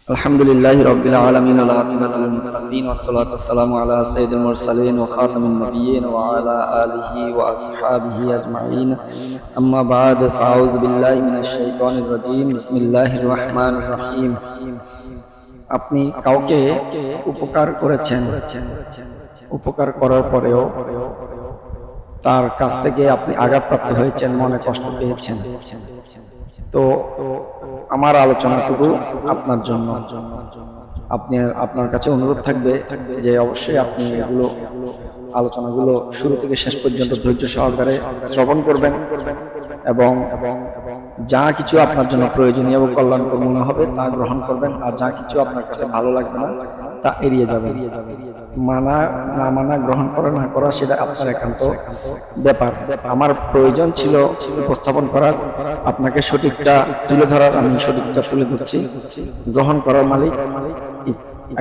আলহামদুলিল্লাহি রাব্বিল আলামিন ওয়া আকিবাতুল মুত্তাকিন ওয়াসসালাতু ওয়াসসালামু আলা সাইয়্যিদিল মুরসালিন ওয়া খাতামিন নাবিয়্যিন ওয়া আলা আলিহি ওয়া আসহাবিহি আজমাইন আম্মা বা'দ ফাআউযু বিল্লাহি মিনাশ শাইতানির রাজীম বিসমিল্লাহির রাহমানির রহিম। আপনি কাউকে উপকার করেছেন, উপকার করার পরেও তার কাছ থেকে আপনি আঘাতপ্রাপ্ত হয়েছেন, মনে কষ্ট পেয়েছেন। তো আমার আলোচনাটুকু আপনার জন্য। আপনার কাছে অনুরোধ থাকবে যে অবশ্যই আপনি এগুলো আলোচনাগুলো শুরু থেকে শেষ পর্যন্ত ধৈর্য সহকারে শ্রবণ করবেন এবং যা কিছু আপনার জন্য প্রয়োজনীয় এবং কল্যাণকর মনে হবে তা গ্রহণ করবেন, আর যা কিছু আপনার কাছে ভালো লাগবে না তা এড়িয়ে যাবেন। মানা না মানা, গ্রহণ করা না করা সেটা আপনার একান্ত ব্যাপার। আমার প্রয়োজন ছিল উপস্থাপন করার, আপনাকে সঠিকটা তুলে ধরার, আমি সঠিকটা তুলে ধরছি। গ্রহণ করার মালিক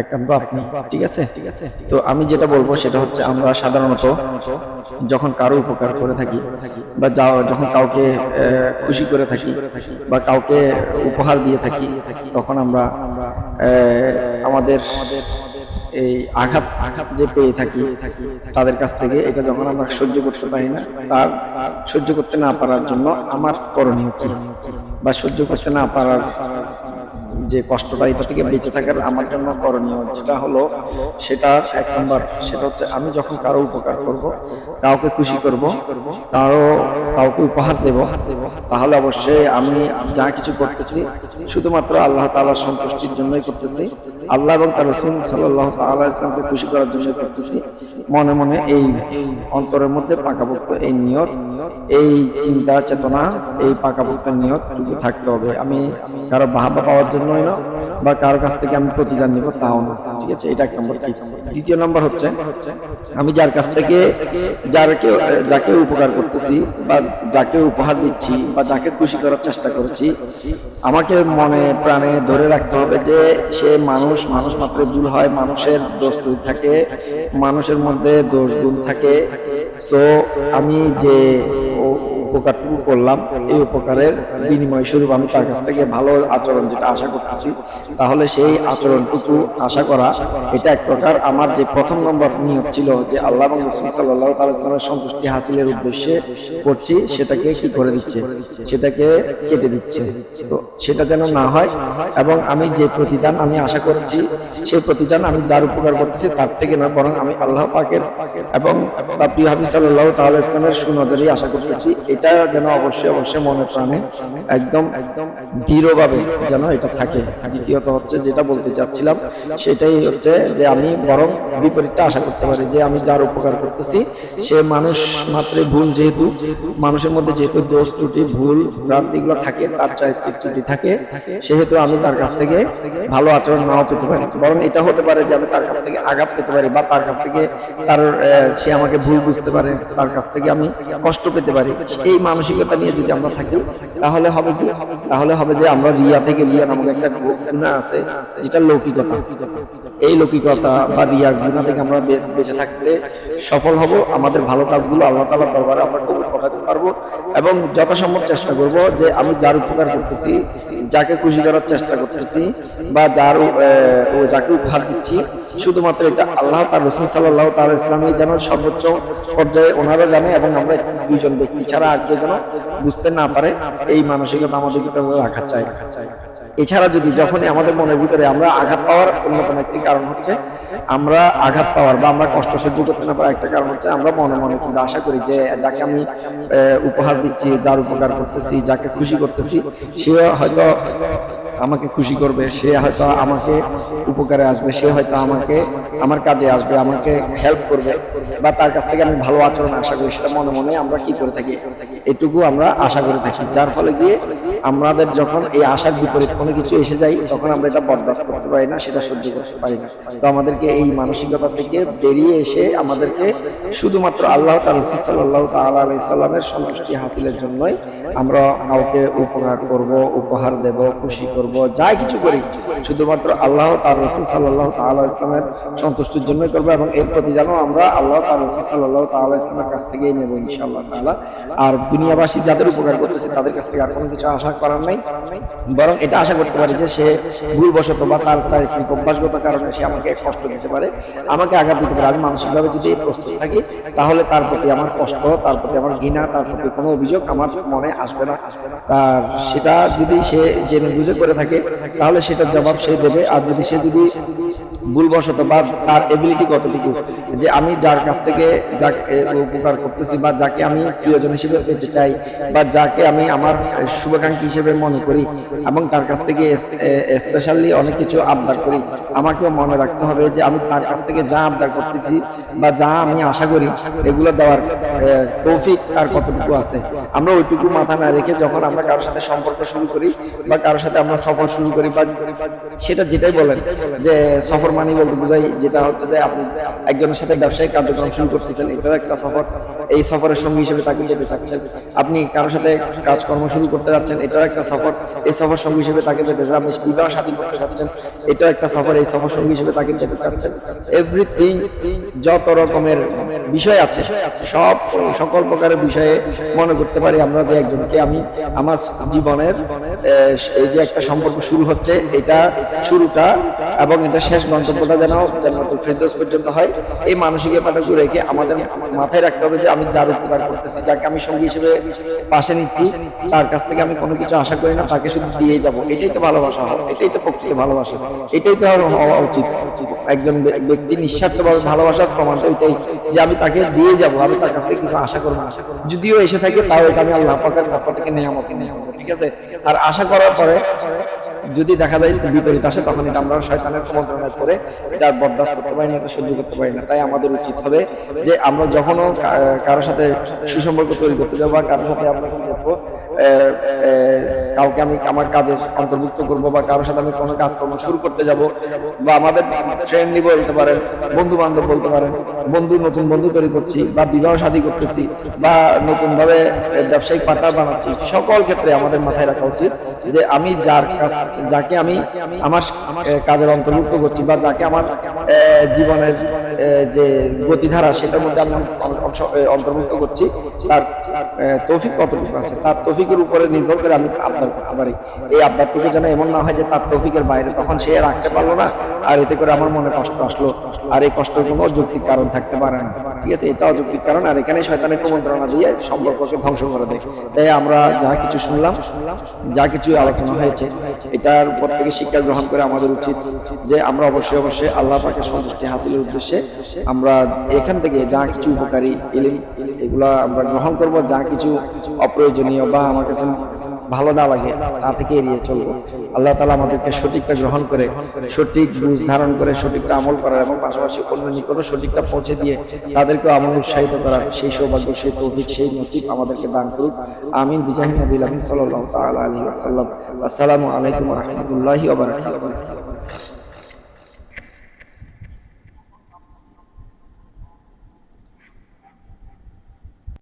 একান্ত আপনি, ঠিক আছে? তো আমি যেটা বলবো সেটা হচ্ছে, আমরা সাধারণত যখন কারো উপকার করে থাকি বা যখন কাউকে খুশি করে থাকি বা কাউকে উপহার দিয়ে থাকি, তখন আমরা আমাদের এই আঘাত যে পেয়ে থাকি তাদের কাছ থেকে, এটা যখন আমরা সহ্য করতে পারি না, তার সহ্য করতে না পারার জন্য আমার করণীয় কি, বা সহ্য করতে না পারার যে কষ্টটা, এটা থেকে বেঁচে থাকার আমার জন্য করণীয় যেটা হলো, সেটা এক নম্বর, সেটা হচ্ছে আমি যখন কারো উপকার করব, কাউকে খুশি করব, কাউকে উপহার দেব, তাহলে অবশ্যই আমি যা কিছু করতেছি শুধুমাত্র আল্লাহ তাআলার সন্তুষ্টির জন্যই করতেছি, আল্লাহ এবং তার রাসূল সাল্লাল্লাহু তাআলা আলাইহি ওয়াসাল্লামকে খুশি করার জন্যই করতেছি। মনে মনে এই অন্তরের মধ্যে পাকাপোক্ত এই নিয়ত, এই চিন্তা চেতনা, এই পাকাপোক্ত নিয়তটুকু থাকতে হবে। আমি কারো বাহাবা পাওয়ার জন্যই না, বা কারো কাছ থেকে আমি প্রতিদান নিব তাও না, ঠিক আছে? এটা এক নম্বর টিপস। দ্বিতীয় নম্বর হচ্ছে, আমি যার কাছ থেকে যাকে উপকার করতেছি বা যাকে উপহার দিচ্ছি বা যাকে খুশি করার চেষ্টা করছি, আমাকে মনে প্রাণে ধরে রাখতে হবে যে সে মানুষ মাত্র ভুল হয়, মানুষের দোষ ত্রুটি থাকে, মানুষের মধ্যে দোষ গুণ থাকে। সো আমি যে উপকারটুকু করলাম, এই উপকারের বিনিময় স্বরূপ আমি তার কাছ থেকে ভালো আচরণ যেটা আশা করতেছি, তাহলে সেই আচরণটুকু আশা করা, এটা এক প্রকার আমার যে প্রথম নম্বর নিয়ত ছিল যে আল্লাহ এবং রাসূল সাল্লাল্লাহু আলাইহি ওয়াসাল্লামের সন্তুষ্টি হাসিলের উদ্দেশ্যে করছি, সেটাকে কি করে দিচ্ছে, সেটাকে কেটে দিচ্ছে। তো সেটা যেন না হয়, এবং আমি যে প্রতিদান আমি আশা করছি, সেই প্রতিদান আমি যার উপকার করতেছি তার থেকে না, বরং আমি আল্লাহ পাকের এবং তার প্রিয় হাবিব সাল্লাল্লাহু তাআলা ইসলামের সুনজরেই আশা করতেছি। এটা যেন অবশ্যই মনে প্রাণে একদম দৃঢ়ভাবে যেন এটা থাকে। দ্বিতীয়ত হচ্ছে, যেটা বলতে চাচ্ছিলাম সেটাই হচ্ছে যে আমি বরং বিপরীতটা আশা করতে পারি, যে আমি যার উপকার করতেছি সে মানুষ মাত্রই ভুল, যেহেতু মানুষের মধ্যে যেহেতু দোষ ত্রুটি ভুল ভ্রান্তিগুলো থাকে, তার চারিত্রিক ত্রুটি থাকে, সেহেতু আমি তার কাছ থেকে ভালো আচরণ নাও পেতে পারি, বরং এটা হতে পারে যে আমি তার কাছ থেকে আঘাত পেতে পারি, বা তার কাছ থেকে সে আমাকে ভুল বুঝতে পারে, তার কাছ থেকে আমি কষ্ট পেতে পারি। এই মানসিকতা নিয়ে যদি আমরা থাকি, তাহলে হবে কি, তাহলে হবে যে আমরা রিয়া নামক একটা গুনাহ আছে, যেটা লৌকিকতা। এই লৌকিকতা বা রিয়ার গুনাহ থেকে আমরা বেঁচে থাকতে সফল হব। আমাদের ভালো কাজগুলো আল্লাহ তাআলার দরবারে আমরা কবুল করাতে পারবো, এবং যথাসম্ভব চেষ্টা করব যে আমি যার উপকার করতেছি, যাকে খুশি করার চেষ্টা করতেছি, বা যাকে উপহার দিচ্ছি, শুধুমাত্র এটা আল্লাহ তার রাসূল সাল্লাল্লাহু তাআলা ইসলামী যেন সর্বোচ্চ পর্যায়ে ওনারা জানে, এবং আমরা দুইজন ব্যক্তি ছাড়া আর কেউ যেন বুঝতে না পারে, এই মানসিকতা আমাদের ভিতরে রাখা চাই। এছাড়া যদি যখনই আমাদের মনের ভিতরে আমরা আঘাত পাওয়ার অন্যতম একটি কারণ হচ্ছে, আমরা আঘাত পাওয়ার বা আমরা কষ্ট সহ্য করতে না পারার একটা কারণ হচ্ছে, আমরা মনে মনে কিন্তু আশা করি যে যাকে আমি উপহার দিচ্ছি, যার উপকার করতেছি, যাকে খুশি করতেছি, সে হয়তো আমাকে খুশি করবে, সে হয়তো আমাকে উপকারে আসবে, সে হয়তো আমার কাজে আসবে, আমাকে হেল্প করবে, বা তার কাছ থেকে আমি ভালো আচরণ আশা করি। সেটা মনে মনে আমরা কি করে থাকি, এটুকু আমরা আশা করে থাকি, যার ফলে গিয়ে আমাদের যখন এই আশার বিপরীত কোনো কিছু এসে যায়, তখন আমরা এটা বরদাস্ত করতে পারি না, সেটা সহ্য করতে পারি না। তো আমাদেরকে এই মানসিকতা থেকে বেরিয়ে এসে আমাদেরকে শুধুমাত্র আল্লাহ তার রাসূল সাল্লাল্লাহু তাআলা আলাইহি সাল্লামের সন্তুষ্টি হাসিলের জন্যই আমরা কাউকে উপকার করব, উপহার দেব, খুশি করব, যাই কিছু করি, শুধুমাত্র আল্লাহ তার রাসূল সাল্লাল্লাহু তাআলা ইসলামের সন্তুষ্টির জন্যই করবো, এবং এর প্রতি যেন আমরা আল্লাহ তার রাসূল সাল্লাল্লাহু তাআলা ইসলামের কাছ থেকেই নেব ইনশাআল্লাহ তাআলা। আর দুনিয়াবাসী যাদের উপকার করতেছে তাদের কাছ থেকে আর কোনো কিছু আশা করার নাই, বরং এটা আশা করতে পারি যে সে ভুলবশত বা তার চারিত্রিক অভ্যাসগত কারণে সে আমাকে কষ্ট দিতে পারে, আমাকে আঘাত দিতে পারে। আমি মানসিকভাবে যদি প্রস্তুত থাকি তাহলে তার প্রতি আমার কষ্ট, তার প্রতি আমার ঘৃণা, তার প্রতি কোনো অভিযোগ আমার মনে আসবে না। আর সেটা যদি সে জেনে বুঝে করে থাকে তাহলে সেটার জবাব সে দেবে। আর যদি সে ভুলবশত বা তার এবিলিটি কতটুকু, যে আমি যার কাছ থেকে যাকে উপকার করতেছি বা যাকে আমি প্রিয়জন হিসেবে পেতে চাই বা যাকে আমি আমার শুভাকাঙ্ক্ষী হিসেবে মনে করি এবং তার কাছ থেকে স্পেশালি অনেক কিছু আবদার করি, আমাকেও মনে রাখতে হবে যে আমি তার কাছ থেকে যা আবদার করতেছি বা যা আমি আশা করি এগুলো দেওয়ার তৌফিক আর কতটুকু আছে। আমরা ওইটুকু মাথা না রেখে যখন আমরা কারোর সাথে সম্পর্ক শুরু করি বা কারোর সাথে আমরা সফর শুরু করি, বা সেটা যেটাই বলেন যে সফর মানি বলতে বোঝাই যেটা হচ্ছে যে আপনি একজনের সাথে ব্যবসায়িক কার্যক্রম শুরু করতেছেন, এটাও একটা সফর। এই সফরের সঙ্গী হিসেবে তাকে যেতে চাচ্ছেন। আপনি কারোর সাথে কাজকর্ম শুরু করতে যাচ্ছেন, এটাও একটা সফর। এই সফর সঙ্গী হিসেবে তাকে যেতে চাচ্ছেন। আপনি বিবাহ শাদী করতে চাচ্ছেন, এটাও একটা সফর। এই সফর সঙ্গী হিসেবে তাকে যেতে চাচ্ছেন। এভরিথিং, যত রকমের বিষয় আছে সকল প্রকারের বিষয়ে মনে করতে পারি আমরা যে একজনকে আমি আমার জীবনের এই যে একটা সম্পর্ক শুরু হচ্ছে, এটা শুরুটা এবং এটা শেষ গন্তব্যটা যেন জান্নাতুল ফেরদৌস পর্যন্ত হয়। এই মানসিকতাটুকু রেখে আমাদের মাথায় রাখতে হবে যে আমি যার উপকার করতেছি, যাকে আমি সঙ্গী হিসেবে পাশে নিচ্ছি, তার কাছ থেকে আমি কোনো কিছু আশা করি না, তাকে শুধু দিয়ে যাব। এটাই তো ভালোবাসা, এটাই তো প্রকৃত ভালোবাসা, এটাই তো হওয়া উচিত। একজন ব্যক্তি নিঃস্বার্থভাবে ভালোবাসার প্রমাণ তো এটাই যে আমি তাকে দিয়ে যাব, আমি তার কাছ থেকে কিছু আশা করবো না। যদিও এসে থাকে তাও এটা আমি আল্লাহ পাকের পক্ষ থেকে নেয়ামত, ঠিক আছে। আর আশা করার পরে যদি দেখা যায় বিপরীত আসে, তখন এটা আমরা শয়তানের কুমন্ত্রণায় পড়ে এটা বরদাস্ত করতে পারি না, এটা সহ্য করতে পারি না। তাই আমাদের উচিত হবে যে আমরা যখনও কারোর সাথে সুসম্পর্ক তৈরি করতে যাবো বা কারোর সাথে আমরা কি দেখবো, কাউকে আমি আমার কাজে অন্তর্ভুক্ত করবো বা কারোর সাথে আমি কোনো কাজকর্ম শুরু করতে যাব, বা আমাদের ফ্রেন্ডলি বলতে পারেন, বন্ধু বান্ধব বলতে পারেন, নতুন বন্ধু তৈরি করছি বা বিবাহ শাদী করতেছি বা নতুন ভাবে ব্যবসায়িক পার্টনার বানাচ্ছি, সকল ক্ষেত্রে আমাদের মাথায় রাখা উচিত যে আমি যাকে আমি আমার কাজের অন্তর্ভুক্ত করছি বা যাকে আমার জীবনের যে গতিধারা সেটার মধ্যে আমি অন্তর্ভুক্ত করছি, তার তৌফিক কতটুকু আছে, তার তৌফিকের উপরে নির্ভর করে আমি আবদার করতে পারি। এই আবদারটুকু যেন এমন না হয় যে তার তৌফিকের বাইরে, তখন সে রাখতে পারলো না আর এতে করে আমার মনে কষ্ট আসলো, আর এই কষ্টের কোনো যৌক্তিক কারণ থাকতে পারে না, ঠিক আছে। এটা অযৌক্তিক কারণ, আর এখানে শয়তানের কুমন্ত্রণা দিয়ে সম্পর্ককে ধ্বংস করে দেয়। তাই আমরা যা কিছু শুনলাম, যা কিছু আলোচনা হয়েছে, এটার উপর থেকে শিক্ষা গ্রহণ করে আমাদের উচিত যে আমরা অবশ্যই আল্লাহ পাকের সন্তুষ্টি হাসিলের উদ্দেশ্যে আমরা এখান থেকে যা কিছু উপকারী ইলম এগুলা আমরা গ্রহণ করব, যা কিছু অপ্রয়োজনীয় বা আমার কাছে ভালো না লাগে তা থেকে এড়িয়ে চলবো। আল্লাহ তাআলা আমাদেরকে সঠিকটা গ্রহণ করে, সঠিক বুঝ ধারণ করে, সঠিকটা আমল করার এবং পাশাপাশি অন্য নিকটে সঠিকটা পৌঁছে দিয়ে তাদেরকে আমল উৎসাহিত করার সেই সৌভাগ্য, সেই তৌফিক, সেই নসিব আমাদেরকে দান করুন। আমিন। বিজাহি নবী আমিন সাল্লাল্লাহু তাআলা আলাইহি ওয়াসাল্লাম। আসসালামু আলাইকুম ওয়া রাহমাতুল্লাহি ওয়া বারাকাতুহু।